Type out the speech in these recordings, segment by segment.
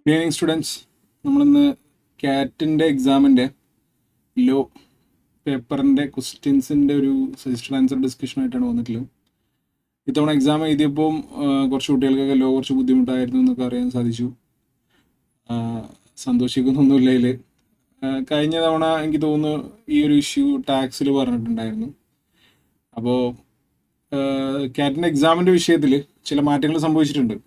Good evening students. നമ്മളിന്ന് കാറ്റിൻ്റെ എക്സാമിൻ്റെ ലോ പേപ്പറിൻ്റെ ക്വസ്റ്റ്യൻസിൻ്റെ ഒരു സജസ്റ്റഡ് ആൻസർ ഡിസ്കഷനായിട്ടാണ് വന്നിട്ടുള്ളത്. ഇത്തവണ എക്സാം എഴുതിയപ്പോൾ കുറച്ച് കുട്ടികൾക്കൊക്കെ ലോ കുറച്ച് ബുദ്ധിമുട്ടായിരുന്നു എന്നൊക്കെ അറിയാൻ സാധിച്ചു. സന്തോഷിക്കുന്നൊന്നുമില്ല ഇതിൽ. കഴിഞ്ഞ തവണ എനിക്ക് തോന്നുന്നു ഈ ഒരു ഇഷ്യൂ ടാക്സിൽ പറഞ്ഞിട്ടുണ്ടായിരുന്നു. അപ്പോൾ കാറ്റിൻ്റെ എക്സാമിൻ്റെ വിഷയത്തിൽ ചില മാറ്റങ്ങൾ സംഭവിച്ചിട്ടുണ്ട്.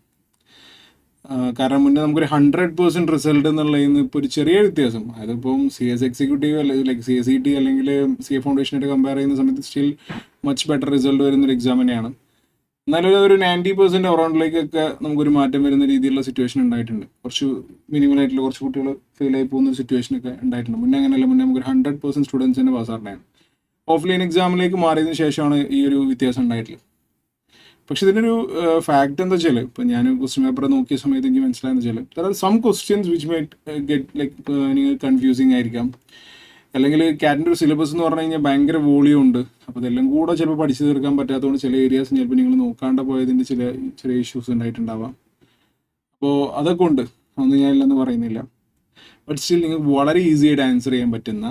കാരണം മുന്നേ നമുക്കൊരു 100% റിസൾട്ട് എന്നുള്ളതിൽ ഇപ്പോൾ ഒരു ചെറിയ വ്യത്യാസം, അതിപ്പം സി എസ് എക്സിക്യൂട്ടീവ് അല്ലെങ്കിൽ like C S E T അല്ലെങ്കിൽ സി എ ഫൗണ്ടേഷനായിട്ട് കമ്പയർ ചെയ്യുന്ന സമയത്ത് സ്റ്റിൽ മച്ച് ബെറ്റർ റിസൾട്ട് വരുന്നൊരു എക്സാം തന്നെയാണ്. എന്നാലും ഒരു 90% അറൗണ്ടിലേക്കൊക്കെ നമുക്കൊരു മാറ്റം വരുന്ന രീതിയിലുള്ള സിറ്റുവേഷൻ ഉണ്ടായിട്ടുണ്ട്. കുറച്ച് മിനിമലായിട്ടുള്ള കുറച്ച് കുട്ടികൾ ഫെയിലായി പോകുന്ന ഒരു സിറ്റുവേഷനൊക്കെ ഉണ്ടായിട്ടുണ്ട്. മുന്നേ അങ്ങനെയല്ല, മുന്നേ നമുക്കൊരു 100% സ്റ്റുഡൻസിൻ്റെ പാസ്സാറുണ്ടായിരുന്നു. ഓഫ്ലൈൻ എക്സാമിലേക്ക് മാറിയതിന് ശേഷമാണ് ഈ ഒരു വ്യത്യാസം ഉണ്ടായിട്ടുള്ളത്. പക്ഷെ ഇതിനൊരു ഫാക്ട് എന്താ വെച്ചാൽ, ഇപ്പം ഞാൻ ക്വസ്റ്റ്യൻ പേപ്പർ നോക്കിയ സമയത്ത് എനിക്ക് മനസ്സിലായെന്ന് വെച്ചാൽ there are some questions which might get like നിങ്ങൾ കൺഫ്യൂസിങ് ആയിരിക്കാം. അല്ലെങ്കിൽ കാറ്റിൻ്റെ ഒരു സിലബസ് എന്ന് പറഞ്ഞു കഴിഞ്ഞാൽ ഭയങ്കര വോളിയം ഉണ്ട്. അപ്പോൾ ഇതെല്ലാം കൂടെ ചിലപ്പോൾ പഠിച്ചു തീർക്കാൻ പറ്റാത്തതുകൊണ്ട് ചില ഏരിയാസ് ചിലപ്പോൾ നിങ്ങൾ നോക്കാണ്ട് പോയതിൻ്റെ ചെറിയ ഇഷ്യൂസ് ഉണ്ടായിട്ടുണ്ടാവാം. അപ്പോൾ അതൊക്കെ ഉണ്ട്, അതൊന്നും ഞാനില്ലെന്ന് പറയുന്നില്ല. ബട്ട് സ്റ്റിൽ നിങ്ങൾക്ക് വളരെ ഈസി ആയിട്ട് ആൻസർ ചെയ്യാൻ പറ്റുന്ന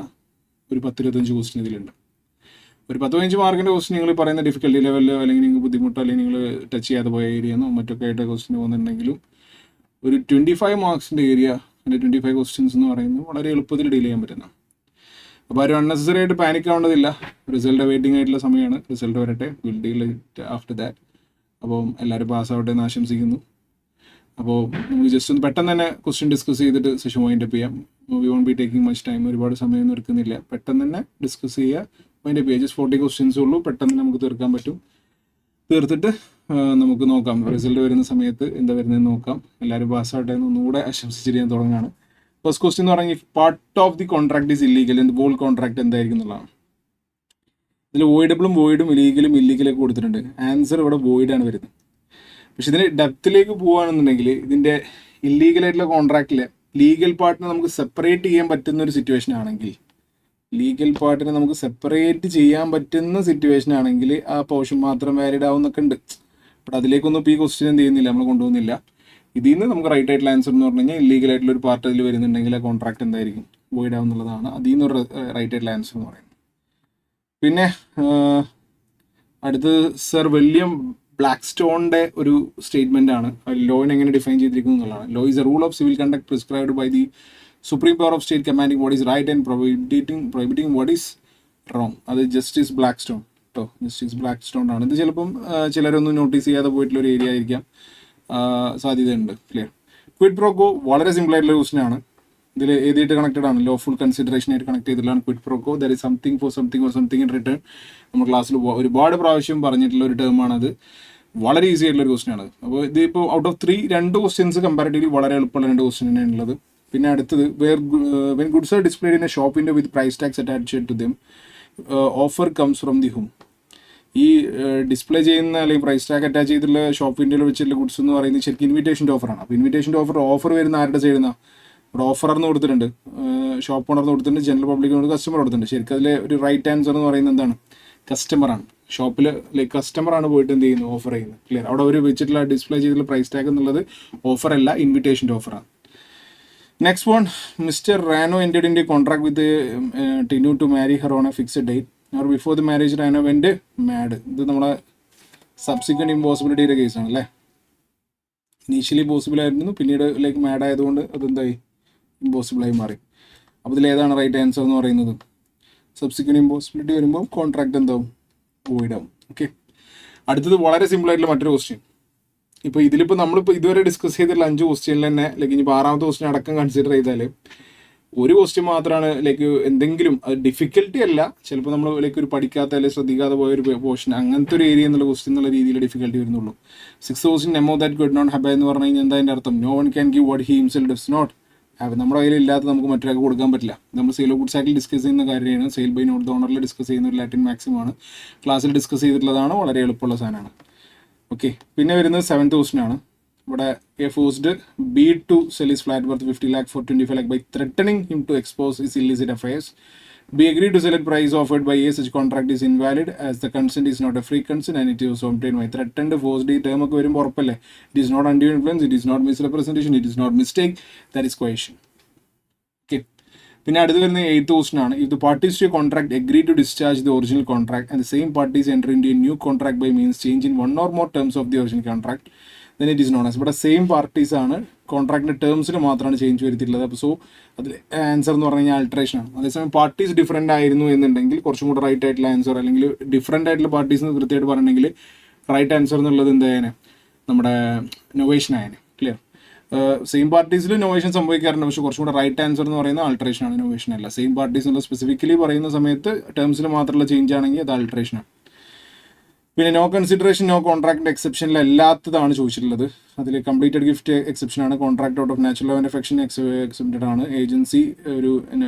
ഒരു 10-25 ക്വസ്റ്റ്യൻ ഇതിലുണ്ട്. ഒരു 10-15 മാർക്കിൻ്റെ ക്വസ്റ്റ്യൻ നിങ്ങൾ പറയുന്ന ഡിഫിക്കൽട്ടി ലെവലിലോ അല്ലെങ്കിൽ നിങ്ങൾ ബുദ്ധിമുട്ടോ അല്ലെങ്കിൽ നിങ്ങൾ ടച്ച് ചെയ്യാതെ പോയ ഏരിയന്നോ മറ്റൊക്കെ ആയിട്ട് ക്വസ്റ്റ്യൻ പോകുന്നുണ്ടെങ്കിലും ഒരു 25 മാർക്സിൻ്റെ ഏരിയ അല്ലെങ്കിൽ 25 ക്വസ്റ്റ്യൻസ് എന്ന് പറയുന്നത് വളരെ എളുപ്പത്തിൽ ഡീൽ ചെയ്യാൻ പറ്റുന്ന. അപ്പോൾ ആരും അൺനെസറി ആയിട്ട് പാനിക് ആവേണ്ടതില്ല. റിസൾട്ട് വെയിറ്റിംഗ് ആയിട്ടുള്ള സമയമാണ്. റിസൾട്ട് വരട്ടെ, will deal it after that. അപ്പോൾ എല്ലാവരും പാസ്സാവട്ടെ എന്ന് ആശംസിക്കുന്നു. അപ്പോൾ നമുക്ക് ജസ്റ്റ് ഒന്ന് പെട്ടെന്ന് തന്നെ ക്വസ്റ്റ്യൻ ഡിസ്കസ് ചെയ്തിട്ട് സെഷൻ വൈൻഡ് അപ്പ് ചെയ്യാം. We won't be taking much time. ഒരുപാട് സമയമൊന്നും എടുക്കുന്നില്ല. പെട്ടെന്ന് തന്നെ ഡിസ്കസ് ചെയ്യുക. അതിൻ്റെ പേജസ് 40 ക്വസ്റ്റ്യൻസ് ഉള്ളൂ. പെട്ടെന്ന് നമുക്ക് തീർക്കാൻ പറ്റും. തീർത്തിട്ട് നമുക്ക് നോക്കാം റിസൾട്ട് വരുന്ന സമയത്ത് എന്താ വരുന്നതെന്ന് നോക്കാം. എല്ലാവരും പാസ്സാവട്ടെ എന്ന് ഒന്നുകൂടെ ആശംസിച്ചിട്ട് ഞാൻ തുടങ്ങുകയാണ്. ഫസ്റ്റ് ക്വസ്റ്റ്യൻ എന്ന് പറഞ്ഞാൽ part of the contract is illegal എന്ത് വോൾ കോൺട്രാക്ട് എന്തായിരിക്കും എന്നുള്ളതാണ്. ഇതിൽ വോയിഡബിളും വോയിഡും ഇല്ലീഗലൊക്കെ കൊടുത്തിട്ടുണ്ട്. ആൻസർ ഇവിടെ വോയിഡാണ് വരുന്നത്. പക്ഷെ ഇതിന് ഡെപ്തിലേക്ക് പോവുകയാണെന്നുണ്ടെങ്കിൽ ഇതിൻ്റെ ഇല്ലീഗലായിട്ടുള്ള കോൺട്രാക്റ്റിലെ ലീഗൽ പാർട്ടിനെ നമുക്ക് സെപ്പറേറ്റ് ചെയ്യാൻ പറ്റുന്ന ഒരു സിറ്റുവേഷൻ ആണെങ്കിൽ, ലീഗൽ പാർട്ടിനെ നമുക്ക് സെപ്പറേറ്റ് ചെയ്യാൻ പറ്റുന്ന സിറ്റുവേഷൻ ആണെങ്കിൽ ആ പോർഷൻ മാത്രം വാലിഡ് ആവുന്നൊക്കെ ഉണ്ട്. ബട്ട് അതിലേക്കൊന്നും ഇപ്പോൾ ഈ ക്വസ്റ്റ്യൻ എന്ത് ചെയ്യുന്നില്ല, നമ്മൾ കൊണ്ടുപോകുന്നില്ല. ഇതിൽ നിന്ന് നമുക്ക് റൈറ്റ് ആയിട്ടുള്ള ആൻസർ എന്ന് പറഞ്ഞു കഴിഞ്ഞാൽ ഇല്ലീഗലായിട്ടുള്ള ഒരു പാർട്ട് അതിൽ വരുന്നുണ്ടെങ്കിൽ ആ കോൺട്രാക്ട് എന്തായിരിക്കും, വോയിഡ് ആവുന്നുള്ളതാണ്. അതിൽ നിന്ന് ഒരു റൈറ്റ് ആയിട്ടുള്ള ആൻസർ എന്ന് പറയുന്നത്. പിന്നെ അടുത്ത് സർ വില്യം ബ്ലാക്ക് സ്റ്റോണിൻ്റെ ഒരു സ്റ്റേറ്റ്മെൻ്റ് ആണ്. ലോയിനെ എങ്ങനെ ഡിഫൈൻ ചെയ്തിരിക്കുന്നു എന്നുള്ളതാണ്. Law is a rule of civil conduct prescribed by the supreme power of state commanding what is right and prohibiting what is wrong. അത് ജസ്റ്റിസ് ബ്ലാക്ക് സ്റ്റോൺ കേട്ടോ, justice Blackstone ആണ്. ഇത് ചിലപ്പം ചിലരൊന്നും notice ചെയ്യാതെ പോയിട്ടുള്ള ഒരു ഏരിയ ആയിരിക്കാം, സാധ്യതയുണ്ട്. ക്ലിയർ. ക്വിഡ് പ്രോക്കോ വളരെ സിമ്പിൾ ആയിട്ടുള്ള ക്വസ്റ്റൻ ആണ്. ഇതിൽ ഏതായിട്ട് കണക്റ്റഡ് ആണ്, ലോഫുൾ കൺസിഡറേഷൻ ആയിട്ട് കണക്ട് ചെയ്തിട്ടുള്ളതാണ് quid pro quo. There is something for something or something in return. നമ്മൾ ക്ലാസ്സിൽ ഒരുപാട് പ്രാവശ്യം പറഞ്ഞിട്ടുള്ള ഒരു ടേമാണത്. വളരെ ഈസി ആയിട്ടുള്ള ഒരു ക്വസ്റ്റൻ ആണ്. അപ്പോൾ ഇതിപ്പോൾ ഔട്ട് ഓഫ് 2 ക്വസ്റ്റ്യൻസ് കമ്പാരിറ്റീവ്ലി വളരെ എളുപ്പമുള്ള 2 ക്വസ്റ്റ്യൻ തന്നെയാണ് ഉള്ളത്. പിന്നെ അടുത്തത് when goods are displayed in a shop window with price tags attached to them, offer comes from the home. ഈ ഡിസ്പ്ലേ ചെയ്യുന്ന അല്ലെങ്കിൽ പ്രൈസ് ടാഗ് അറ്റാച്ച് ചെയ്തിട്ടുള്ള ഷോപ്പ് വിൻഡോയിൽ വെച്ചിട്ടുള്ള ഗുഡ്സ് എന്ന് പറയുന്നത് ശരിക്കും ഇൻവിറ്റേഷൻ്റെ ഓഫറാണ്. അപ്പോൾ ഇൻവിറ്റേഷൻ്റെ ഓഫർ വരുന്ന ആരുടെ സൈഡിൽ നിന്നാണ്? ഇവിടെ ഓഫറർന്ന് കൊടുത്തിട്ടുണ്ട്, ഷോപ്പ് ഓണർന്ന് കൊടുത്തിട്ടുണ്ട്, ജനറൽ പബ്ലിക്കിനോട് കസ്റ്റമർ കൊടുത്തിട്ടുണ്ട്. ശരിക്കും അതിലെ ഒരു റൈറ്റ് ആൻസർ എന്ന് പറയുന്നത് എന്താണ്? കസ്റ്റമറാണ്. ഷോപ്പിൽ ലൈക്ക് കസ്റ്റമറാണ് പോയിട്ട് എന്ത് ചെയ്യുന്നത്, ഓഫർ ചെയ്യുന്നത്. ക്ലിയർ. അവിടെ ഒരു വെച്ചിട്ടുള്ള ഡിസ്പ്ലേ ചെയ്തിട്ടുള്ള പ്രൈസ് ടാഗ് എന്നുള്ളത് ഓഫറല്ല, ഇൻവിറ്റേഷൻ്റെ ഓഫറാണ്. Next one, mister Rano entered in the contract with Tinu to marry her on a fixed date or before the marriage Rano went mad. ഇത് നമ്മളെ സബ്സിക്വൻറ്റ് ഇമ്പോസിബിലിറ്റിയുടെ കേസാണ് അല്ലേ. ഇനീഷ്യലി പോസിബിൾ ആയിരുന്നു, പിന്നീട് ലൈക്ക് മാഡ് ആയതുകൊണ്ട് അതെന്തായി, ഇമ്പോസിബിളായി മാറി. അപ്പോൾ ഇതിൽ ഏതാണ് റൈറ്റ് ആൻസർ എന്ന് പറയുന്നത്? സബ്സിക്വൻറ്റ് ഇമ്പോസിബിലിറ്റി വരുമ്പോൾ കോൺട്രാക്ട് എന്താവും, വോയിഡ് ആവും. ഓക്കെ. അടുത്തത് വളരെ സിമ്പിൾ ആയിട്ടുള്ള മറ്റൊരു ക്വസ്റ്റ്യൻ. ഇപ്പോൾ ഇതിലിപ്പോൾ നമ്മളിപ്പോൾ ഇതുവരെ ഡിസ്കസ് ചെയ്തിട്ടുള്ള 5 ക്വസ്റ്റ്യനിൽ തന്നെ ലൈക്ക് ഇനിയിപ്പോൾ 6ാമത്തെ ക്വസ്റ്റ്യൻ അടക്കം കൺസിഡർ ചെയ്താൽ ഒരു ക്വസ്റ്റ്യൻ മാത്രമാണ് ലൈക്ക് എന്തെങ്കിലും അത് ഡിഫിക്കൽട്ടി അല്ല, ചിലപ്പോൾ നമ്മൾ ലൈക്ക് ഒരു പഠിക്കാത്ത അല്ലെങ്കിൽ ശ്രദ്ധിക്കാതെ പോയൊരു പോർഷൻ, അങ്ങനത്തെ ഒരു ഏരിയ എന്നുള്ള ക്വസ്റ്റ്യൻ എന്നുള്ള രീതിയിൽ ഡിഫിക്കൽട്ടി വരുന്നുള്ളൂ. 6 ക്വസ്റ്റ്യൻ നെമോ ദാറ്റ് കുഡ് നോട്ട് ഹാവ് എന്ന് പറഞ്ഞു കഴിഞ്ഞാൽ എന്താ അതിൻ്റെ അർത്ഥം? No one can give what he himself does not have. നമ്മുടെ കയ്യിൽ ഇല്ലാത്ത നമുക്ക് മറ്റൊരാൾക്ക് കൊടുക്കാൻ പറ്റില്ല. നമ്മൾ സെയിൽ ഓഫ് ഗുഡ്സ് ആക്ടിൽ ഡിസ്കസ് ചെയ്യുന്ന കാര്യമാണ്. സെയിൽ ബൈ നോട്ട് ദ ഓണറിൽ ഡിസ്കസ് ചെയ്യുന്ന ഒരു ലാറ്റിൻ മാക്സിമാണ്. ക്ലാസ്സിൽ ഡിസ്കസ് ചെയ്തിട്ടുള്ളതാണ്, വളരെ എളുപ്പമുള്ള സാധനമാണ്. ഓക്കെ. പിന്നെ വരുന്നത് 7th ക്വസ്റ്റ്യൻ ആണ്. ഇവിടെ A forced B to sell his flat worth 50 lakh for 25 lakh by threatening him to expose his illicit affairs. B agree to select price offered by a such contract is invalid as the consent is not a free consent and it is obtained by threatened forced ഈ term ഒക്കെ വരുമ്പോൾ ഉറപ്പല്ലേ. It is not undue influence, it is not misrepresentation, it is not mistake, that is coercion. Okay. പിന്നെ അടുത്ത് വരുന്ന 8th question ആണ്. If the parties to contract agree to discharge the original contract and the same parties enter into a new contract by means change in 1 or more terms of the original contract then it is known as. ഇവിടെ same parties ആണ്, കോൺട്രാക്ടിൻ്റെ ടേംസിൽ മാത്രമാണ് change വരുത്തിയിട്ടുള്ളത്. അപ്പോൾ so അതിൽ answer എന്ന് പറഞ്ഞു കഴിഞ്ഞാൽ alteration ആണ്. അതേസമയം പാർട്ടീസ് ഡിഫറൻ്റ് ആയിരുന്നു എന്നുണ്ടെങ്കിൽ കുറച്ചും കൂടെ റൈറ്റ് ആയിട്ടുള്ള ആൻസർ, അല്ലെങ്കിൽ ഡിഫറൻ്റ് ആയിട്ടുള്ള പാർട്ടീസ് എന്ന് കൃത്യമായിട്ട് പറഞ്ഞിട്ടുണ്ടെങ്കിൽ റൈറ്റ് ആൻസർ എന്നുള്ളത് എന്തായാലും നമ്മുടെ നൊവേഷൻ ആയതിനെ. ക്ലിയർ. സെയിം പാർട്ടീസിൽ നൊവേഷൻ സംഭവിക്കാറുണ്ട്, പക്ഷേ കുറച്ചും കൂടെ റൈറ്റ് ആൻസർ എന്ന് പറയുന്നത് ആൾട്രേഷൻ ആണ്, നൊവേഷൻ അല്ല. സെയിം പാർട്ടീസ് എന്നുള്ള സ്പെസിഫിക്കലി പറയുന്ന സമയത്ത് ടേംസിൽ മാത്രമുള്ള ചേഞ്ച് ആണെങ്കിൽ അത് ആൾട്രേഷൻ ആണ്. പിന്നെ നോ കൺസിഡറേഷൻ നോ കോൺട്രാക്ട് എക്സെപ്ഷനിൽ അല്ലാത്തതാണ് ചോദിച്ചിട്ടുള്ളത്. അതിൽ കംപ്ലീറ്റഡ് ഗിഫ്റ്റ് എക്സെപ്ഷൻ ആണ്, contract out of natural love and affection excepted ആണ്, ഏജൻസി ഒരു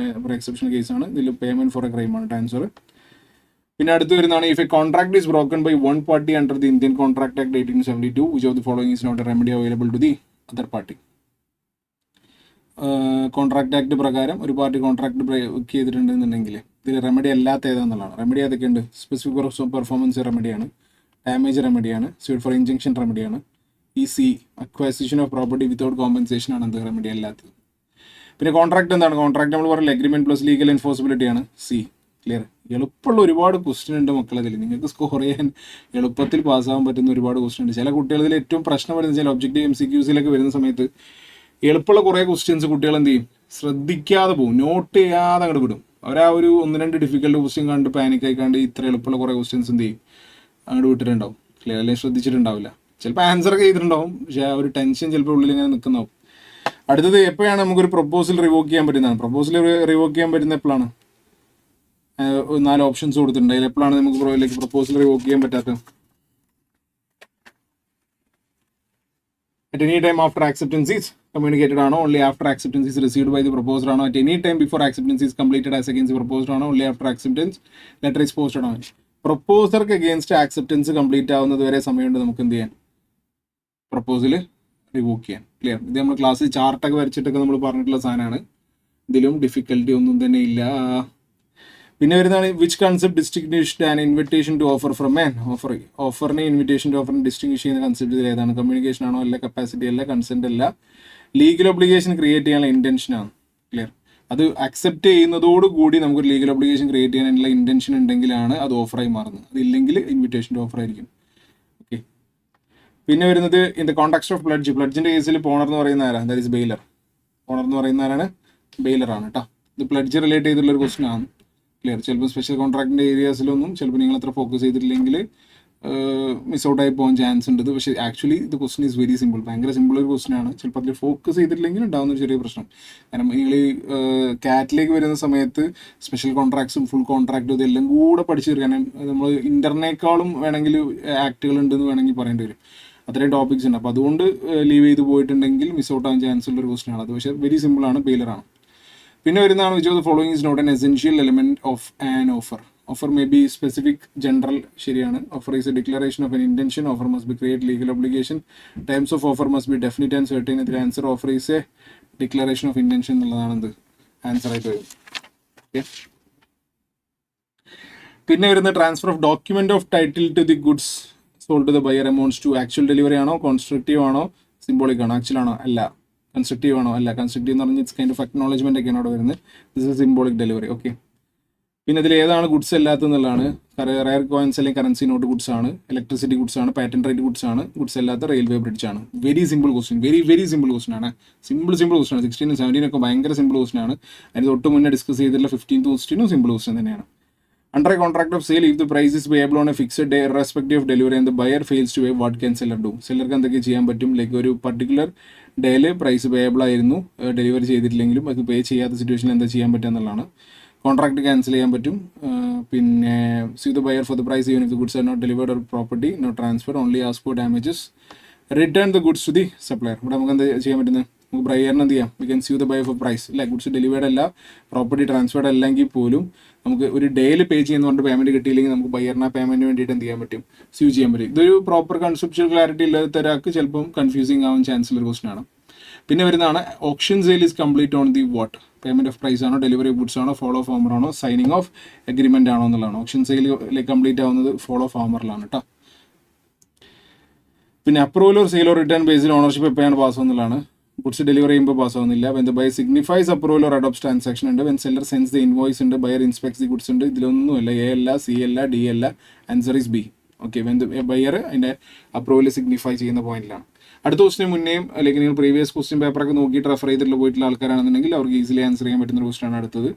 എക്സെപ്ഷണൽ കേസാണ്, ഇതിൽ പേയ്മെന്റ് ഫോർ എ ക്രൈം ആണ് ആൻസർ. പിന്നെ അടുത്ത് വരുന്നതാണ് if a contract is broken by one party under the Indian contract act 1872 which of the following is not a remedy available to the other party. Contract act പ്രകാരം ഒരു party contract break ചെയ്തിട്ടുണ്ടെന്നുണ്ടെങ്കിൽ ഇതിൽ remedy അല്ലാത്ത ഏതാണെന്നുള്ളതാണ്. Remedy ഏതൊക്കെയുണ്ട്? Specific performance റെമഡിയാണ്, damage റെമഡിയാണ്, suit for injunction റെമഡിയാണ്, easy acquisition of property without compensation ആണ് എന്ത് റെമഡി അല്ലാത്തത്. പിന്നെ കോൺട്രാക്ട് എന്താണ്? കോൺട്രാക്ട് നമ്മൾ പറയുന്നത് എഗ്രിമെന്റ് പ്ലസ് ലീഗൽ എൻഫോഴ്സിബിലിറ്റി ആണ്. സി. ക്ലിയർ. എളുപ്പമുള്ള ഒരുപാട് ക്വസ്റ്റ്യൻ ഉണ്ട് മക്കളതിൽ, നിങ്ങൾക്ക് സ്കോർ ചെയ്യാൻ എളുപ്പത്തിൽ പാസ്സാകാൻ പറ്റുന്ന ഒരുപാട് ക്വസ്റ്റ്യൻ ഉണ്ട്. ചില കുട്ടികളിൽ ഏറ്റവും പ്രശ്നം വരുന്നത് ചില ഒബ്ജക്റ്റീവ് MCQസിലൊക്കെ വരുന്ന സമയത്ത് എളുപ്പമുള്ള കുറേ ക്വസ്റ്റ്യൻസ് കുട്ടികൾ എന്ത് ചെയ്യും, ശ്രദ്ധിക്കാതെ പോകും, നോട്ട് ചെയ്യാതെ അങ്ങോട്ട് വിടും. അവരാ ഒരു 1-2 ഡിഫിക്കൽട്ട് ക്വസ്റ്റ്യൻ കണ്ട് പാനിക് ആയിക്കാണ്ട് ഇത്ര എളുപ്പമുള്ള കുറേ ക്വസ്റ്റ്യൻസ് എന്ത് ചെയ്യും, അങ്ങോട്ട് വിട്ടിട്ടുണ്ടാവും. ക്ലിയർ. അല്ലെങ്കിൽ ശ്രദ്ധിച്ചിട്ടുണ്ടാവില്ല. ചിലപ്പോൾ ആൻസർ ഒക്കെ ചെയ്തിട്ടുണ്ടാവും, പക്ഷേ ആ ഒരു ടെൻഷൻ ചിലപ്പോൾ ഉള്ളിൽ ഇങ്ങനെ നിൽക്കുന്നാവും. അടുത്തത് എപ്പോഴാണ് നമുക്കൊരു പ്രപ്പോസൽ റിവോക്ക് ചെയ്യാൻ പറ്റുന്നതാണ്? പ്രപ്പോസൽ റിവോക്ക് ചെയ്യാൻ പറ്റുന്ന എപ്പോഴാണ്? 4 ഓപ്ഷൻസ് കൊടുത്തിട്ടുണ്ട്. അതിൽ എപ്പോഴാണ് നമുക്ക് പ്രപ്പോസൽ റിവോക്ക് ചെയ്യാൻ പറ്റാത്തത്? At any time after acceptance is communicated ആണോ, only after acceptance is received by the proposer ആണോ, at any time before acceptance is completed as against the proposed ആണോ, only after acceptance letter is posted ആണോ? പ്രപ്പോസർക്ക് against acceptance complete ആവുന്നത് വരെ സമയമുണ്ട് നമുക്ക് എന്ത് ചെയ്യാൻ, പ്രപ്പോസൽ റിവോക്ക് ചെയ്യാൻ. ക്ലിയർ. ഇത് നമ്മൾ ക്ലാസ്സിൽ ചാർട്ടൊക്കെ വരച്ചിട്ടൊക്കെ നമ്മൾ പറഞ്ഞിട്ടുള്ള സാധനമാണ്. ഇതിലും ഡിഫിക്കൽട്ടി ഒന്നും തന്നെ ഇല്ല. പിന്നെ വരുന്നതാണ് which concept distinguished an invitation to offer from an offer. ഓഫറിനെ ഇൻവിറ്റേഷൻ ടു ഓഫറിനെ ഡിസ്റ്റിങ്വിഷ് ചെയ്യുന്ന കൺസെപ്റ്റ് ഇതിൽ ഏതാണ്? കമ്മ്യൂണിക്കേഷൻ ആണോ, അല്ല കപ്പാസിറ്റി അല്ല, കൺസെന്റ് അല്ല, ലീഗൽ ഒബ്ലിഗേഷൻ ക്രിയേറ്റ് ചെയ്യാനുള്ള ഇന്റൻഷൻ ആണ്. ക്ലിയർ. അത് അക്സെപ്റ്റ് ചെയ്യുന്നതോടുകൂടി നമുക്കൊരു ലീഗൽ ഒബ്ലിഗേഷൻ ക്രിയേറ്റ് ചെയ്യാനുള്ള ഇന്റൻഷൻ ഉണ്ടെങ്കിലാണ് അത് ഓഫറായി മാറുന്നത്. അതില്ലെങ്കിൽ ഇൻവിറ്റേഷൻ ടു ഓഫർ ആയിരിക്കും. ഓക്കെ. പിന്നെ വരുന്നത് in the context of pledge. പ്ലഡ്ജിന്റെ കേസിൽ പോണർ എന്ന് പറയുന്ന ആരാ? That is baler. ഓണർ എന്ന് പറയുന്ന ആരാണ്? ബെയിലർ ആണ് കേട്ടോ. ഇത് പ്ലഡ്ജ് റിലേറ്റ് ചെയ്തിട്ടുള്ള ഒരു ക്വസ്റ്റൻ ആണ്. ക്ലിയർ. ചിലപ്പോൾ സ്പെഷ്യൽ കോൺട്രാക്ടിൻ്റെ ഏരിയാസിലൊന്നും ചിലപ്പോൾ നിങ്ങൾ അത്ര ഫോക്കസ് ചെയ്തിട്ടില്ലെങ്കിൽ മിസ് ഔട്ട് ആയി പോകാൻ ചാൻസ് ഉണ്ട്. പക്ഷേ ആക്ച്വലി ഇത് ക്വസ്റ്റൻ ഈസ് വെരി സിമ്പിൾ. ഭയങ്കര സിമ്പിൾ ഒരു ക്വസ്റ്റൻ ആണ്. ചിലപ്പോൾ അതിൽ ഫോക്കസ് ചെയ്തിട്ടില്ലെങ്കിൽ ഉണ്ടാകുന്ന ഒരു ചെറിയ പ്രശ്നം. കാരണം നിങ്ങൾ കാറ്റിലേക്ക് വരുന്ന സമയത്ത് സ്പെഷ്യൽ കോൺട്രാക്ട്സും ഫുൾ കോൺട്രാക്റ്റും ഇതെല്ലാം കൂടെ പഠിച്ചു തീർക്കാൻ നമ്മൾ ഇന്റർനേക്കാളും വേണമെങ്കിൽ ആക്ടുകൾ ഉണ്ടെന്ന് വേണമെങ്കിൽ പറയേണ്ടി വരും. അത്രയും ടോപ്പിക്സ് ഉണ്ട്. അപ്പോൾ അതുകൊണ്ട് ലീവ് ചെയ്ത് പോയിട്ടുണ്ടെങ്കിൽ മിസ് ഔട്ട് ആകാൻ ചാൻസ് ഉള്ള ഒരു ക്വസ്റ്റൻ ആണ് അത്. പക്ഷേ വെരി സിമ്പിളാണ്, ബെയിലറാണ്. പിന്നെ വരുന്നതാണ് which of the following is not an essential element of an offer. Offer may be specific, general, ശരിയാണ്. Offer is a declaration of an intention. Offer must be create legal obligation. Terms of offer must be definite and certain. ഇതിൽ answer offer is a declaration of intention എന്നുള്ളതാണ് എന്ത് answer ആയിട്ട് വരും. Okay. പിന്നെ വരുന്ന transfer of document of title to the goods sold to the buyer amounts to actual delivery ആണോ, constructive ആണോ, symbolic ആണോ? ആക്ച്വൽ ആണോ? അല്ല. കൺസ്ട്രക്റ്റീവ് ആണോ? അല്ല. കൺസ്ട്രക്റ്റീവ് എന്ന് പറഞ്ഞാൽ ഇറ്റ്സ് കൈൻഡ് ഓഫ് അക്നോളജ്മെന്റ് ഒക്കെയാണ് അവിടെ വരുന്നത്. This is symbolic delivery. Okay. പിന്നെ ഇതിൽ ഏതാണ് ഗുഡ്സ് അല്ലാത്തതെന്നുള്ളതാണ്. റയർ കോയിൻസ് അല്ലെങ്കിൽ കറൻസി നോട്ട് ഗുഡ്സ് ആണ്, ഇലക്ട്രിസിറ്റി ഗുഡ്സ് ആണ്, പാറ്റന്റ് റൈറ്റ് ഗുഡ്സ് ആണ്. ഗുഡ്സ് അല്ലാത്ത റെയിൽവേ ബ്രിഡ്ജ് ആണ്. Very simple question, very simple question ആണ്. സിമ്പിൾ ക്വസ്റ്റ്യൻ ആണ്. 16 17 ഒക്കെ ഭയങ്കര സിമ്പിൾ ക്വസ്റ്റ്യൻ ആണ്. അതിന് തൊട്ട് മുന്നേ ഡിസ്കസ് ചെയ്തിട്ടുള്ള 15th ക്വസ്റ്റ്യനും സിമ്പിൾ ക്വസ്റ്റ്യൻ തന്നെയാണ്. Under a contract of sale, if the price is payable on a fixed day irrespective of delivery and the buyer fails to pay, what can seller do? സെല്ലർക്ക് എന്തൊക്കെ ചെയ്യാൻ പറ്റും? Like ഒരു particular ഡേയിൽ price payable ആയിരുന്നു, delivery ചെയ്തിട്ടില്ലെങ്കിലും അത് പേ ചെയ്യാത്ത സിറ്റുവേഷനിൽ എന്താ ചെയ്യാൻ പറ്റുക എന്നുള്ളതാണ്. കോൺട്രാക്ട് ക്യാൻസൽ ചെയ്യാൻ പറ്റും. പിന്നെ sue the buyer for the price even if the goods are not delivered or property not transfer, only ask for damages, return the goods to the supplier. ഇവിടെ നമുക്ക് എന്താ ചെയ്യാൻ പറ്റുന്നത്? നമുക്ക് ബയറിന് എന്ത് ചെയ്യാം? We can sue the buyer for price. അല്ല, ഗുഡ്സ് ഡെലിവേർഡ് അല്ല, പ്രോപ്പർട്ടി ട്രാൻസ്ഫേർഡ് അല്ലെങ്കിൽ പോലും നമുക്ക് ഒരു ഡേയിൽ പേ ചെയ്യുന്നതുകൊണ്ട് പേയ്മെന്റ് കിട്ടിയില്ലെങ്കിൽ നമുക്ക് ബയറിന് പേയ്മെന്റിന് വേണ്ടിയിട്ട് എന്ത് ചെയ്യാൻ പറ്റും? സ്യൂ ചെയ്യാൻ പറ്റും. ഇതൊരു പ്രോപ്പർ കൺസെപ്ച്വൽ ക്ലാരിറ്റി ഇല്ലാത്ത ഒരാൾക്ക് ചിലപ്പം കൺഫ്യൂസിങ് ആവാൻ ചാൻസ് ഉള്ള ഒരു ക്വസ്റ്റൻ ആണ്. പിന്നെ വരുന്നതാണ് option sale is complete on the what, payment of price ആണോ, ഡെലിവറി ഗുഡ്സ് ആണോ, ഫോളോ ഫാമർ ആണോ, സൈനിങ് ഓഫ് എഗ്രിമെന്റ് ആണോ എന്നുള്ളതാണ്. ഓപ്ഷൻ സെയിൽ കംപ്ലീറ്റ് ആവുന്നത് ഫോളോ ഫാമറിലാണ് കേട്ടോ. പിന്നെ approval or sale or return basis ownership എപ്പോഴാണ് പാസ് ആവുന്നതാണ്. ഗുഡ്സ് ഡെലിവറി ചെയ്യുമ്പോൾ പാസ് ആവുന്നില്ല. When the buyer signifies approval or adopt transaction ഉണ്ട്. When seller sends the invoice ഉണ്ട്. ബയർ ഇൻസ്പെക്ട്സ് ദി ഗുഡ്സ് ഉണ്ട്. ഇതിലൊന്നുമല്ല, എ അല്ല, സി അല്ല, ഡി അല്ല, answer is B. Okay, when the buyer അതിൻ്റെ അപ്രൂവൽ സിഗ്നിഫൈ ചെയ്യുന്ന പോയിന്റിലാണ്. അടുത്ത ക്വസ്റ്റിന് മുന്നേയും അല്ലെങ്കിൽ നിങ്ങൾ പ്രീവിയസ് ക്വസ്റ്റ്യൻ പേപ്പറൊക്കെ നോക്കിയിട്ട് റെഫർ ചെയ്തിട്ടുള്ള പോയിട്ടുള്ള ആൾക്കാരാണെന്നുണ്ടെങ്കിൽ അവർക്ക് ഈസിലി ആൻസർ ചെയ്യാൻ പറ്റുന്ന ഒരു ക്വസ്റ്റാണ് അടുത്തത്.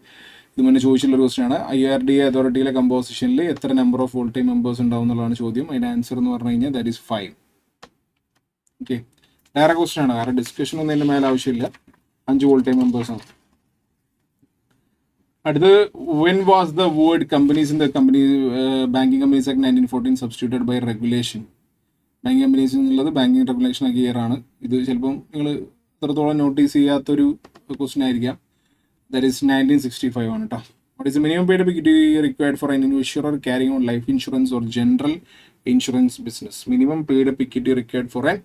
ഇത് മുന്നേ ചോദിച്ചിട്ടുള്ള ക്വസ്റ്റാണ്. IRDA അതോറിറ്റിയിലെ കമ്പോസിഷനിൽ എത്ര number of full time members ഉണ്ടാവും എന്നുള്ളതാണ് ചോദ്യം. അതിൻ്റെ ആൻസർ എന്ന് പറഞ്ഞു കഴിഞ്ഞാൽ that is 5. Okay, direct question ആണ്, കാരണം ഡിസ്കഷൻ ഒന്നും അതിൻ്റെ മേലെ ആവശ്യമില്ല. 5 ഫുൾ ടൈം മെമ്പേഴ്സാണ്. അടുത്ത്, when was the word companies in the company banking companies act 1914 substituted by regulation. Banking companies എന്നുള്ളത് ബാങ്കിങ് റെഗുലേഷൻ ആക്കിയ ഇയർ ആണ്. ഇത് ചിലപ്പം നിങ്ങൾ എത്രത്തോളം നോട്ടീസ് ചെയ്യാത്തൊരു ക്വസ്റ്റൻ ആയിരിക്കാം. ദാറ്റ് ഈസ് 1965 ആണ് കേട്ടോ. What is the minimum paid equity required for an insurer carrying on life insurance or general insurance business. Minimum paid equity required for an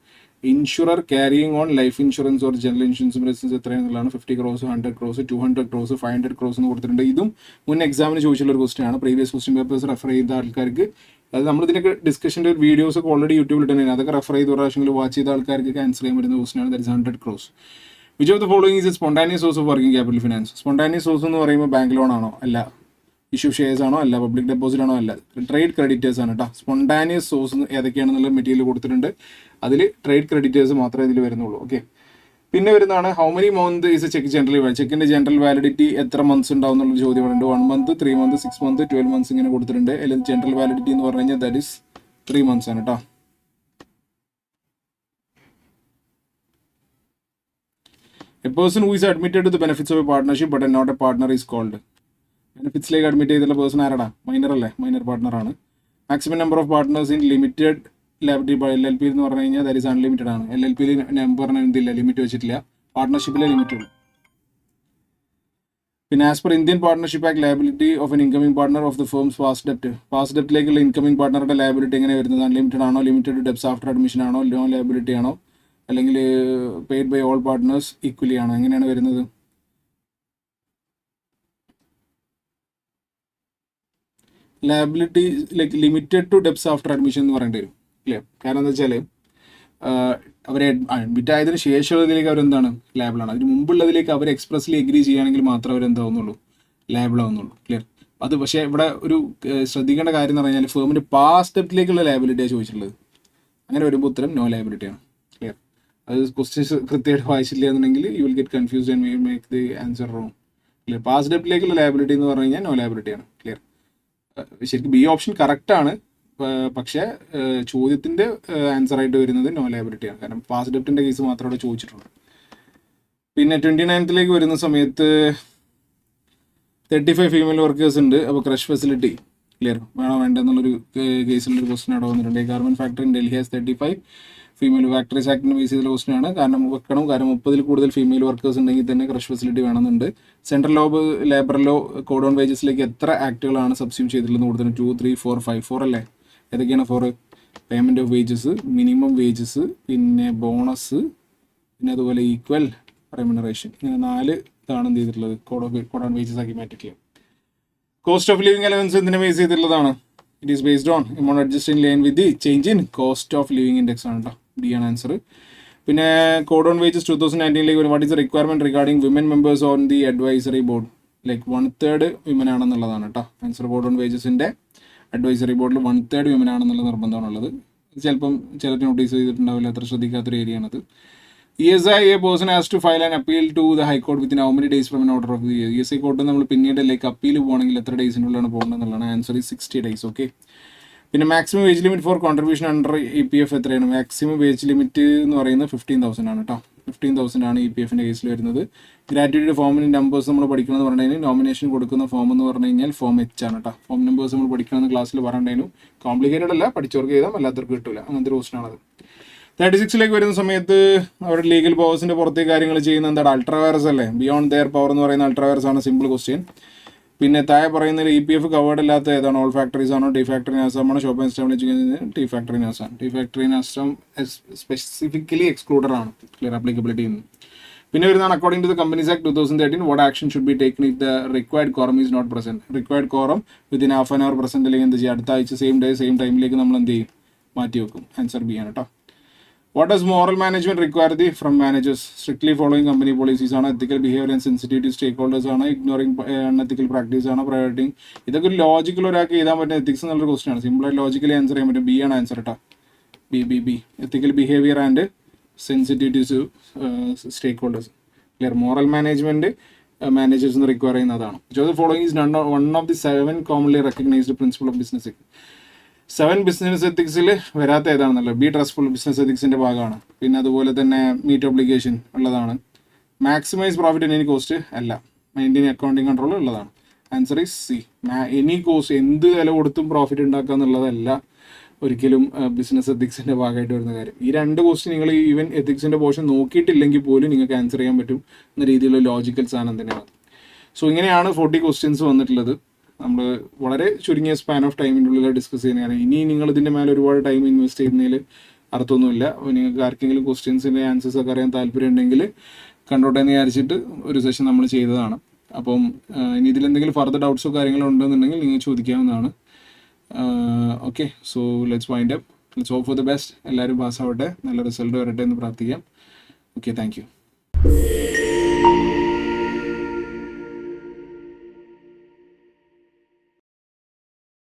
insurer carrying on life insurance or general insurance business എത്രയാണെന്നുള്ളതാണ്. 50 crores, 100 crores, 200 crores, 500 crores എന്ന് കൊടുത്തിട്ടുണ്ട്. ഇതും മുൻ എക്സാമിന് ചോദിച്ചുള്ള ഒരു question ആണ്. Previous question papers refer ചെയ്ത ആൾക്കാർക്ക്, അത് നമ്മൾ ഇതിനൊക്കെ ഡിസ്കഷൻ്റെ വീഡിയോസ് ഒക്കെ ഓൾറെഡി യൂട്യൂബിൽ ഇട്ടുണ്ട്, അതൊക്കെ റെഫർ ചെയ്ത് പ്രാവശ്യങ്ങളിൽ വാച്ച് ചെയ്ത ആൾക്കാർക്ക് ആൻസർ ചെയ്യാൻ പറ്റുന്ന ക്വസ്റ്റൻ ആണ്. That is 100 crores. Which of the following is A spontaneous source of working capital finance. Spontaneous source എന്ന് പറയുമ്പോൾ ബാങ്ക് ലോൺ ആണോ? അല്ല. ഇഷ്യൂ ഷെയർസ് ആണോ? അല്ല. പബ്ലിക് ഡെപ്പോസിറ്റ് ആണോ? അല്ല. ട്രേഡ് ക്രെഡിറ്റേഴ്സ് ആണ് കേട്ടോ. സ്പോണ്ടാനിയസ് സോഴ്സ് ഏതൊക്കെയാണെന്നുള്ള മെറ്റീരിയൽ കൊടുത്തിട്ടുണ്ട്. അതിൽ ട്രേഡ് ക്രെഡിറ്റേഴ്സ് മാത്രമേ ഇതിൽ വരുന്നുള്ളൂ. ഓക്കെ, പിന്നെ വരുന്നതാണ് how many month is a cheque general validity. ചെക്കിന്റെ ജനറൽ വാലിഡിറ്റി എത്ര മന്ത്സ് ഉണ്ടാവും എന്നുള്ള ചോദ്യമുണ്ട്. 1 month, 3 months, 6 months, 12 months ഇങ്ങനെ കൊടുത്തിട്ടുണ്ട്. അല്ലെങ്കിൽ ജനറൽ വാലിഡിറ്റി എന്ന് പറഞ്ഞു കഴിഞ്ഞാൽ ദാറ്റ് ഈസ് 3 months ആണ് കേട്ടോ. A person who is admitted to the benefits of a partnership but not a partner is called. ബെനിഫിറ്റ്സിലേക്ക് അഡ്മിറ്റ് ചെയ്തിട്ടുള്ള പേഴ്സൺ ആരാടാ? മൈനർ അല്ലേ? മൈനർ പാർട്ണർ ആണ്. Maximum number of partners in limited liability LLP എന്ന് പറഞ്ഞു കഴിഞ്ഞാൽ ദാറ്റ് ഈസ് അൺലിമിറ്റഡ് ആണ്. LLP നമ്പറിന് എന്തില്ല, ലിമിറ്റ് വെച്ചിട്ടില്ല. പാർട്ണർഷിപ്പിലെ ലിമിറ്റ് ഉള്ളൂ. പിന്നെ as per Indian partnership act liability of an incoming partner of the firm's past ഡെപ്റ്റ്. പാസ്റ്റ് ഡെപ്റ്റിലേക്കുള്ള ഇൻകമിംഗ് പാർട്ണറുടെ ലയബിലിറ്റി എങ്ങനെ വരുന്നത്? അൺലിമിറ്റഡ് ആണോ, ലിമിറ്റഡ് ഡെപ്സ് ആഫ്റ്റർ അഡ്മിഷൻ ആണോ, നോ ലയബിലിറ്റി ആണോ, അല്ലെങ്കിൽ paid by all partners equally ആണോ, എങ്ങനെയാണ് വരുന്നത്? Liability like limited to debts after admission എന്ന് പറയേണ്ടി വരും അല്ലേ? കാരണം എന്താ വെച്ചാൽ അവരെ അഡ്മിറ്റ് ആയതിനു ശേഷമുള്ളതിലേക്ക് അവരെന്താണ്? ലാബിളാണ്. അതിന് മുമ്പുള്ളതിലേക്ക് അവർ എക്സ്പ്രസ്ലി എഗ്രി ചെയ്യുകയാണെങ്കിൽ മാത്രമേ അവരെന്താവുന്നുള്ളൂ? ലാബിളാവുന്നുള്ളൂ. ക്ലിയർ? അത് പക്ഷേ ഇവിടെ ഒരു ശ്രദ്ധിക്കേണ്ട കാര്യം എന്ന് പറഞ്ഞാൽ ഫേമിൻ്റെ പാസ്റ്റ് ഡെപ്റ്റിലേക്കുള്ള ലാബിലിറ്റിയാണ് ചോദിച്ചിട്ടുള്ളത്. അങ്ങനെ വരുമ്പോൾ ഉത്തരം നോ ലാബിലിറ്റിയാണ്. ക്ലിയർ? അത് ക്വസ്റ്റ്യൻസ് കൃത്യമായിട്ട് വായിച്ചില്ല എന്നുണ്ടെങ്കിൽ you will get confused and will make the answer wrong. Clear? Past ഡെപ്റ്റിലേക്കുള്ള ലാബിലിറ്റി എന്ന് പറഞ്ഞു കഴിഞ്ഞാൽ നോ ലാബിലിറ്റിയാണ്. ക്ലിയർ? ശരിക്കും ബി ഓപ്ഷൻ കറക്റ്റാണ്, പക്ഷേ ചോദ്യത്തിൻ്റെ ആൻസറായിട്ട് വരുന്നത് നോ ലയബിലിറ്റിയാണ്. കാരണം പാസ്റ്റ് ഡെപ്റ്റിൻ്റെ കേസ് മാത്രമേ അവിടെ ചോദിച്ചിട്ടുള്ളൂ. പിന്നെ 29th വരുന്ന സമയത്ത് 35 ഫീമെയിൽ വർക്കേഴ്സ് ഉണ്ട്. അപ്പോൾ ക്രഷ് ഫെസിലിറ്റി ക്ലിയർ വേണോ വേണ്ടെന്നുള്ളൊരു കേസിലൊരു ക്വസ്റ്റൻ അവിടെ വന്നിട്ടുണ്ട്. Government factory in Delhi has 35 female factories ആക്ടിന് ബേസ് ചെയ്തുള്ള ക്വസ്റ്റനാണ്. കാരണം 30 കൂടുതൽ ഫീമെയിൽ വർക്കേഴ്സ് ഉണ്ടെങ്കിൽ തന്നെ ക്രഷ് ഫെസിലിറ്റി വേണമെന്നുണ്ട്. Central labour law code on വേജസിലേക്ക് എത്ര ആക്ടുകളാണ് സബ്സ്യൂം ചെയ്തിട്ടുള്ളത് കൊടുത്തിട്ടുണ്ട്? 2, 3, 4, 5. 4 അല്ലേ? ഏതൊക്കെയാണ് 4? Payment of wages, minimum wages, പിന്നെ ബോണസ്, പിന്നെ അതുപോലെ ഈക്വൽ റെമ്യൂണറേഷൻ. ഇങ്ങനെ 4 ഇതാണ് എന്ത് ചെയ്തിട്ടുള്ളത്? കോഡ് ഓൺ വേജസ് ആക്കി മാറ്റിയിട്ടുള്ളത്. കോസ്റ്റ് ഓഫ് ലിവിംഗ് അലവൻസ് എന്തിനെ ബേസ് ചെയ്തിട്ടുള്ളതാണ്? It is based on amount adjust in line with the change in cost of living index ആണ് കേട്ടോ. ഡി ആണ് ആൻസർ. പിന്നെ കോഡ് ഓൺ വേജസ് 2019 വരും. What is requirement regarding women members on the advisory board? Like 1/3 women ആണെന്നുള്ളതാണ് കേട്ടോ answer. Code on വേജസിൻ്റെ advisory ബോർഡിൽ 1/3 women ആണെന്നുള്ള നിർബന്ധമാണുള്ളത്. ചിലപ്പം ചിലർ നോട്ടീസ് ചെയ്തിട്ടുണ്ടാവില്ല, അത്ര ശ്രദ്ധിക്കാത്തൊരു ഏരിയ ആണത്. ESI a person has to file an appeal to the High Court within how many days from an order of the ESI court നമ്മൾ പിന്നീട് ലൈക്ക് അപ്പീൽ പോകണമെങ്കിൽ എത്ര ഡേയ്സിനുള്ളിലാണ് പോകേണ്ടത് എന്നുള്ളതാണ്. Answer is 60 days. ഓക്കെ, പിന്നെ maximum wage limit for contribution under EPF എത്രയാണ്? Maximum wage limit എന്ന് പറയുന്നത് 15,000 ആണ് കേട്ടോ. 15,000 ആണ് EPFൻ്റെ കേസിൽ വരുന്നത്. ഗ്രാറ്റുവിറ്റി ഫോമിൻ്റെ നമ്പേഴ്സ് നമ്മൾ പഠിക്കണമെന്ന് പറഞ്ഞു കഴിഞ്ഞാൽ നോമിനേഷൻ കൊടുക്കുന്ന ഫോം എന്ന് പറഞ്ഞു കഴിഞ്ഞാൽ ഫോം H ആണ് കേട്ടോ. ഫോം നമ്പേഴ്സ് നമ്മൾ പഠിക്കണമെന്ന് ക്ലാസ്സിൽ പറഞ്ഞിട്ടുണ്ടായിരുന്നു. കോംപ്ലിക്കേറ്റഡ് അല്ല, പഠിച്ചവർക്ക് ചെയ്താൽ അല്ലാത്തവർക്ക് കിട്ടില്ല. അങ്ങനത്തെ ഒരു ക്വസ്റ്റനാണത്. 36 വരുന്ന സമയത്ത് അവരുടെ ലീഗൽ പവേഴ്സിൻ്റെ പുറത്തേക്ക് കാര്യങ്ങൾ ചെയ്യുന്ന എന്താണ്? അൾട്രാ വൈറസ് അല്ലേ? ബിയോണ്ട് ദെയർ പവർ എന്ന് പറയുന്ന അൾട്രാ വൈറസ് ആണ്. Simple question. പിന്നെ താഴെ പറയുന്നതിൽ EPF കവേർഡ് അല്ലാത്ത ഏതാണ്? ഓൾ ഫാക്ടറീസ് ആണോ, ടി ഫാക്ടറി നാസാമാണോ, shop and establish tea factory നാസാണ്. ടി ഫാക്ടറി നാസം സ്പെസിഫിക്കലി എക്സ്ക്ലൂഡർ ആണ്. ക്ലിയർ? ആപ്ലിക്കബിലിറ്റി ചെയ്യുന്നത്. പിന്നെ വരുന്നതാണ് according to the companies act 2013 what action should be taken if the required quorum is not present. Required quorum within half an hour present അല്ലെങ്കിൽ എന്ത് ചെയ്യുക, അടുത്ത ആഴ്ച സെയിം ഡേ സെയിം ടൈമിലേക്ക് നമ്മൾ എന്ത് ചെയ്യും, മാറ്റി വെക്കും. ആൻസർ ബി ആണ് കേട്ടോ. What does moral management require from managers? Strictly following company policies ആണ്, ethical behaviour and sensitivity stakeholders ആണ്, ഇഗ്നോറിംഗ് അൺഎത്തിക്കൽ പ്രാക്ടീസ് ആണ്, പ്രയോറിറ്റിംഗ്. ഇതൊക്കെ ഒരു ലോജിക്കൽ ഒരാൾക്ക് എഴുതാൻ പറ്റുന്ന എത്തിക്സ് എന്നുള്ളൊരു ക്വസ്റ്റൻ ആണ്. സിമ്പിളായിട്ട് ലോജിക്കലി ആൻസർ ചെയ്യാൻ പറ്റും. ബി ആണ് ആൻസർ കേട്ടോ. B ethical behaviour and sensitivity to stakeholders. Clear. Moral management managers require ചെയ്യുന്നതാണ്. Following is one of the 7 commonly recognised principle of business. 7 business എത്തിക്സിൽ വരാത്ത ഏതാണെന്നുള്ളത് ബി ട്രസ്റ്റ്ഫുൾ ബിസിനസ് എത്തിക്സിൻ്റെ ഭാഗമാണ്. പിന്നെ അതുപോലെ തന്നെ മീറ്റ് ഒബ്ലിഗേഷൻ ഉള്ളതാണ്. മാക്സിമൈസ് പ്രോഫിറ്റ് എനി കോസ്റ്റ് അല്ല. മെയിൻറ്റെയിൻ അക്കൗണ്ടിങ് കൺട്രോൾ ഉള്ളതാണ്. Answer is C. Any cost, എന്ത് വില കൊടുത്തും പ്രോഫിറ്റ് ഉണ്ടാക്കുക എന്നുള്ളതല്ല ഒരിക്കലും ബിസിനസ് എത്തിക്സിൻ്റെ ഭാഗമായിട്ട് വരുന്ന കാര്യം. ഈ 2 ക്വസ്റ്റ്യൻ നിങ്ങൾ ഈവൻ എത്തിക്സിൻ്റെ പോർഷൻ നോക്കിയിട്ടില്ലെങ്കിൽ പോലും നിങ്ങൾക്ക് ആൻസർ ചെയ്യാൻ പറ്റും എന്ന രീതിയിലുള്ള ലോജിക്കൽ സാധനം തന്നെയാണ്. സോ ഇങ്ങനെയാണ് 40 ക്വസ്റ്റ്യൻസ് വന്നിട്ടുള്ളത്. നമ്മൾ വളരെ ചുരുങ്ങിയ സ്പാൻ ഓഫ് ടൈമിൻ്റെ ഉള്ളിൽ ഡിസ്കസ് ചെയ്യുന്നതാണ്. ഇനി നിങ്ങൾ ഇതിൻ്റെ മേലെ ഒരുപാട് ടൈം ഇൻവെസ്റ്റ് ചെയ്യുന്നതിൽ അർത്ഥമൊന്നുമില്ല. നിങ്ങൾക്ക് ആർക്കെങ്കിലും ക്വസ്റ്റ്യൻസിൻ്റെ ആൻസേഴ്സ് ഒക്കെ അറിയാൻ താല്പര്യം ഉണ്ടെങ്കിൽ കണ്ടോട്ടെ എന്ന് വിചാരിച്ചിട്ട് ഒരു സെഷൻ നമ്മൾ ചെയ്തതാണ്. അപ്പം ഇനി ഇതിലെന്തെങ്കിലും ഫർദർ ഡൗട്ട്സോ കാര്യങ്ങളോ ഉണ്ടെന്നുണ്ടെങ്കിൽ നിങ്ങൾ ചോദിക്കാവുന്നതാണ്. Okay, so let's wind up. Let's hope for the best. എല്ലാവരും പാസ്സാവട്ടെ, നല്ല റിസൾട്ട് വരട്ടെ എന്ന് പ്രാർത്ഥിക്കാം. Okay, thank U.